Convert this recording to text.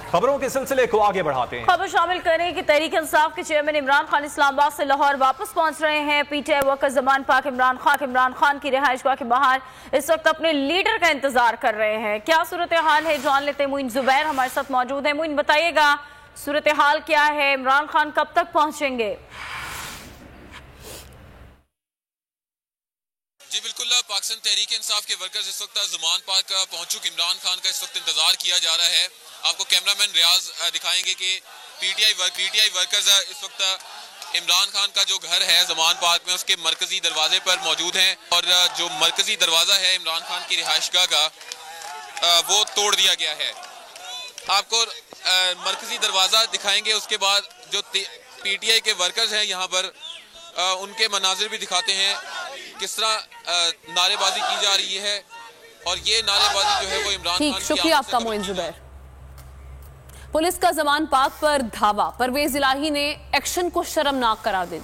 खबरों के सिलसिले को आगे बढ़ाते हैं। खबर शामिल करें कि तहरीक इंसाफ के चेयरमैन इमरान खान इस्लामाबाद से लाहौर वापस पहुंच रहे हैं। पीटीआई वर्कर्स जमान पाक इमरान खान की रिहाइशगाह के बाहर इस वक्त अपने लीडर का इंतजार कर रहे हैं। क्या सूरत हाल है जान लेते हैं। मोइन जुबैर हमारे साथ मौजूद है। मोइन, बताइएगा सूरत हाल क्या है, इमरान खान कब तक पहुंचेंगे? जी बिल्कुल, पाकिस्तान तहरीक इंसाफ के वर्कर्स इस वक्त ज़मान पार्क पहुंच चुके। इमरान खान का इस वक्त इंतजार किया जा रहा है। आपको कैमरामैन रियाज दिखाएंगे कि पीटीआई वर्कर्स इस वक्त इमरान खान का जो घर है ज़मान पार्क में उसके मरकजी दरवाजे पर मौजूद हैं और जो मरकजी दरवाज़ा है इमरान खान की रिहाइशगाह का वो तोड़ दिया गया है। आपको मरकजी दरवाज़ा दिखाएंगे, उसके बाद जो पीटीआई के वर्कर्स हैं यहाँ पर उनके मनाजिर भी दिखाते हैं किस तरह नारेबाजी की जा रही है। और ये नारेबाजी जो है वो इमरान खान की। शुक्रिया आपका मोइन जुबैर। पुलिस का ज़मान पाक पर धावा, परवेज इलाही ने एक्शन को शर्मनाक करार दे दिया।